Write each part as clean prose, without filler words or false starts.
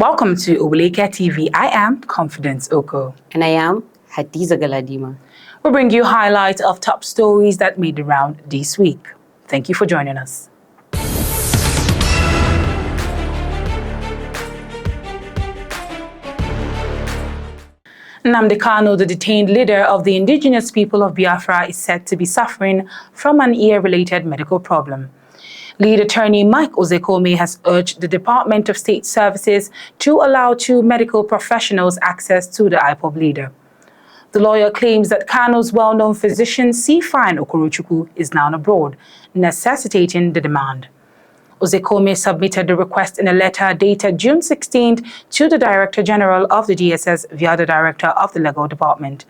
Welcome to Oweleketv. I am Confidence Oko. And I am Hadiza Galadima. We bring you highlights of top stories that made the round this week. Thank you for joining us. Nnamdi Kanu, the detained leader of the indigenous people of Biafra, is said to be suffering from an ear-related medical problem. Lead attorney Mike Oweleketv has urged the Department of State Services to allow two medical professionals access to the IPOB leader. The lawyer claims that Kanu's well-known physician Cfine Okorochukwu is now abroad, necessitating the demand. Oweleketv submitted the request in a letter dated June 16th to the Director General of the DSS via the Director of the Legal Department.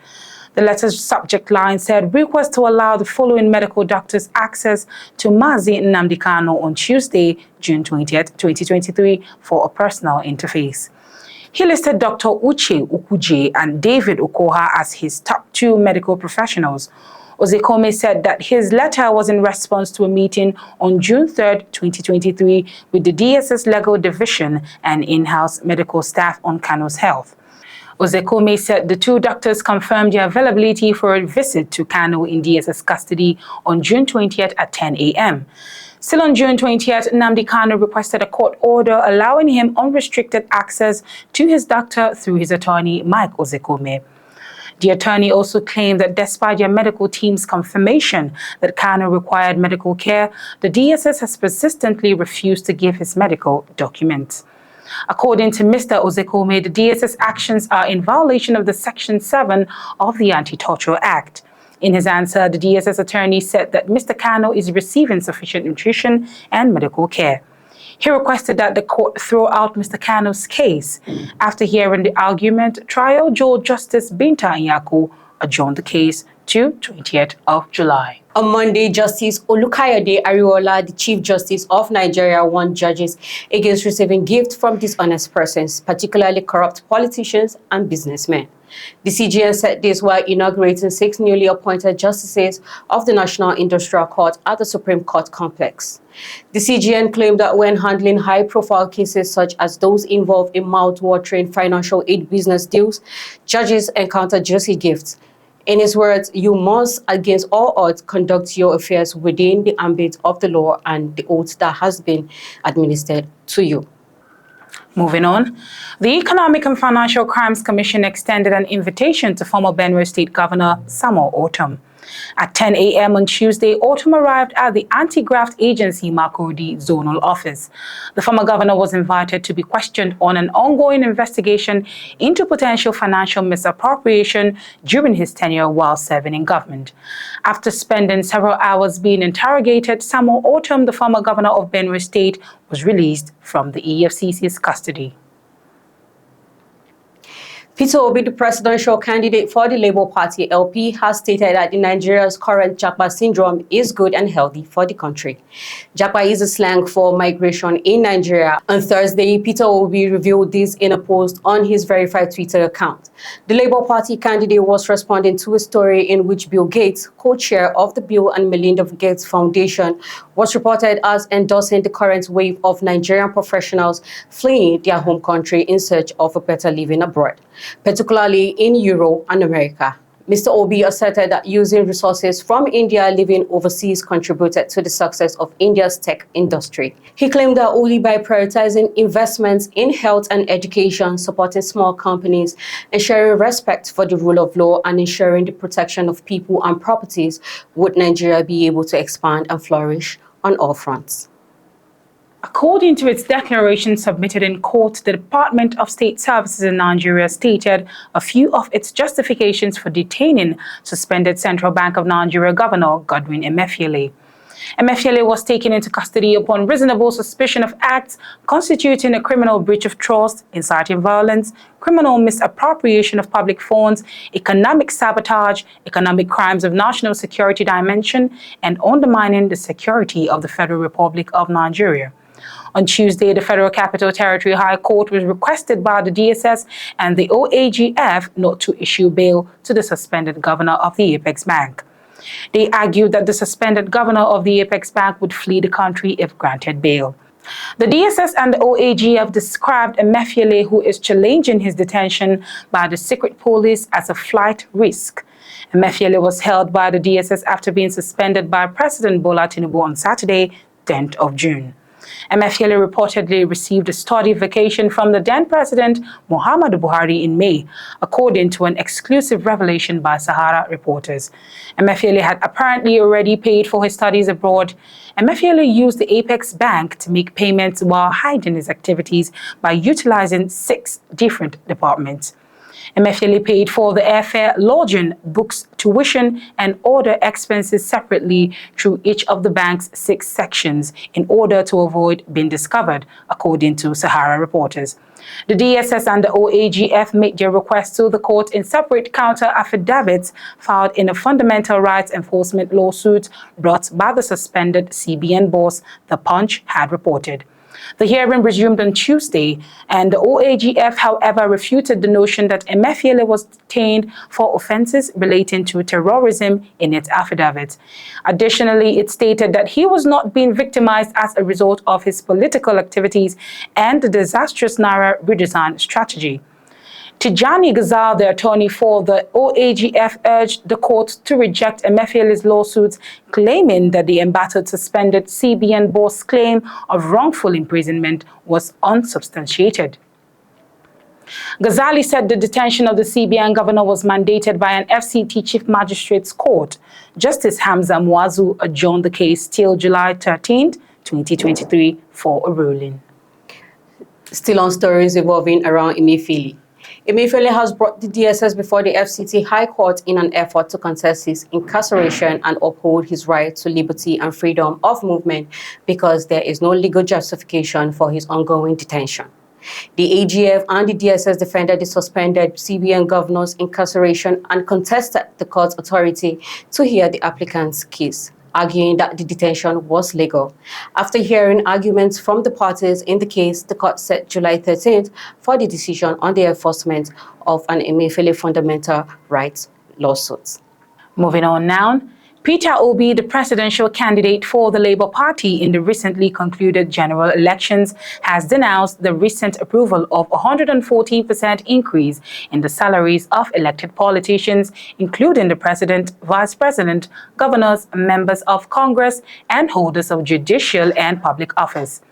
The letter's subject line said, request to allow the following medical doctors access to Mazi Nnamdi Kanu on Tuesday, June 20th, 2023 for a personal interface. He listed Dr. Uche Ukuje and David Okoha as his top two medical professionals. Oweleketv said that his letter was in response to a meeting on June 3rd, 2023 with the DSS Legal Division and in-house medical staff on Kanu's health. Oweleketv said the two doctors confirmed their availability for a visit to Kanu in DSS custody on June 20th at 10 a.m. Still on June 20th, Nnamdi Kanu requested a court order allowing him unrestricted access to his doctor through his attorney, Mike Oweleketv. The attorney also claimed that despite their medical team's confirmation that Kanu required medical care, the DSS has persistently refused to give his medical documents. According to Mr. Oweleketv, the DSS actions are in violation of the Section 7 of the Anti-Torture Act. In his answer, the DSS attorney said that Mr. Kanu is receiving sufficient nutrition and medical care. He requested that the court throw out Mr. Kanu's case. After hearing the argument, Trial Judge Justice Binta Nyako adjourned the case to 20th of July. On Monday, Justice Olukayode Ariwola, the Chief Justice of Nigeria, warned judges against receiving gifts from dishonest persons, particularly corrupt politicians and businessmen. The CJN said this while inaugurating 6 newly appointed justices of the National Industrial Court at the Supreme Court complex. The CJN claimed that when handling high-profile cases such as those involved in mouth-watering financial aid business deals, judges encounter juicy gifts. In his words, you must, against all odds, conduct your affairs within the ambit of the law and the oath that has been administered to you. Moving on, the Economic and Financial Crimes Commission extended an invitation to former Benue State Governor Samuel Ortom. At 10 a.m. on Tuesday, Ortom arrived at the Anti-Graft Agency Makurdi Zonal Office. The former governor was invited to be questioned on an ongoing investigation into potential financial misappropriation during his tenure while serving in government. After spending several hours being interrogated, Samuel Ortom, the former governor of Benue State, was released from the EFCC's custody. Peter Obi, the presidential candidate for the Labour Party LP, has stated that Nigeria's current JAPA syndrome is good and healthy for the country. JAPA is a slang for migration in Nigeria. On Thursday, Peter Obi revealed this in a post on his verified Twitter account. The Labour Party candidate was responding to a story in which Bill Gates, co-chair of the Bill and Melinda Gates Foundation, was reported as endorsing the current wave of Nigerian professionals fleeing their home country in search of a better living abroad, particularly in Europe and America. Mr. Obi asserted that using resources from India living overseas contributed to the success of India's tech industry. He claimed that only by prioritizing investments in health and education, supporting small companies, ensuring respect for the rule of law, and ensuring the protection of people and properties would Nigeria be able to expand and flourish on all fronts. According to its declaration submitted in court, the Department of State Services in Nigeria stated a few of its justifications for detaining suspended Central Bank of Nigeria Governor Godwin Emefiele. Emefiele was taken into custody upon reasonable suspicion of acts constituting a criminal breach of trust, inciting violence, criminal misappropriation of public funds, economic sabotage, economic crimes of national security dimension, and undermining the security of the Federal Republic of Nigeria. On Tuesday, the Federal Capital Territory High Court was requested by the DSS and the OAGF not to issue bail to the suspended governor of the Apex Bank. They argued that the suspended governor of the Apex Bank would flee the country if granted bail. The DSS and the OAG have described Emefiele, who is challenging his detention by the secret police, as a flight risk. Emefiele was held by the DSS after being suspended by President Bola Tinubu on Saturday, 10th of June. Emefiele reportedly received a study vacation from the then President Muhammadu Buhari in May, according to an exclusive revelation by Sahara reporters. Emefiele had apparently already paid for his studies abroad. Emefiele used the Apex Bank to make payments while hiding his activities by utilizing 6 different departments. Emefiele paid for the airfare, lodging, books, tuition, and other expenses separately through each of the bank's 6 sections in order to avoid being discovered, according to Sahara reporters. The DSS and the OAGF made their request to the court in separate counter-affidavits filed in a fundamental rights enforcement lawsuit brought by the suspended CBN boss, The Punch had reported. The hearing resumed on Tuesday, and the OAGF, however, refuted the notion that Emefiele was detained for offenses relating to terrorism in its affidavit. Additionally, it stated that he was not being victimized as a result of his political activities and the disastrous Naira redesign strategy. Tijani Ghazal, the attorney for the OAGF, urged the court to reject Emefiele's lawsuits, claiming that the embattled suspended CBN boss' claim of wrongful imprisonment was unsubstantiated. Ghazali said the detention of the CBN governor was mandated by an FCT Chief Magistrate's Court. Justice Hamza Muazu adjourned the case till July 13, 2023 for a ruling. Still on stories evolving around Emefiele. Emefiele has brought the DSS before the FCT High Court in an effort to contest his incarceration and uphold his right to liberty and freedom of movement because there is no legal justification for his ongoing detention. The AGF and the DSS defended the suspended CBN governor's incarceration and contested the court's authority to hear the applicant's case, arguing that the detention was legal. After hearing arguments from the parties in the case, the court set July 13th for the decision on the enforcement of an Emefiele fundamental rights lawsuit. Moving on now. Peter Obi, the presidential candidate for the Labour Party in the recently concluded general elections, has denounced the recent approval of a 114% increase in the salaries of elected politicians, including the president, vice president, governors, members of Congress, and holders of judicial and public office.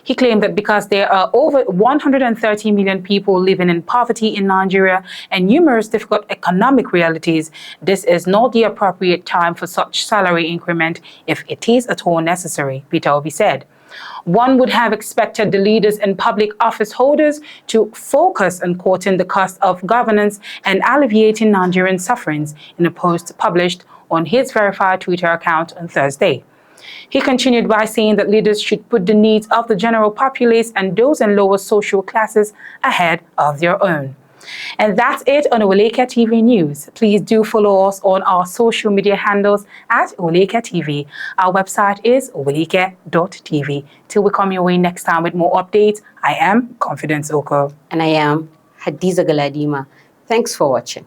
He claimed that because there are over 130 million people living in poverty in Nigeria and numerous difficult economic realities, this is not the appropriate time for such salary increment if it is at all necessary, Peter Obi said. One would have expected the leaders and public office holders to focus on cutting the cost of governance and alleviating Nigerian sufferings in a post published on his verified Twitter account on Thursday. He continued by saying that leaders should put the needs of the general populace and those in lower social classes ahead of their own. And that's it on Oweleketv News. Please do follow us on our social media handles at Oweleketv. Our website is oweleke.tv. Till we come your way next time with more updates, I am Confidence Oko. And I am Hadiza Galadima. Thanks for watching.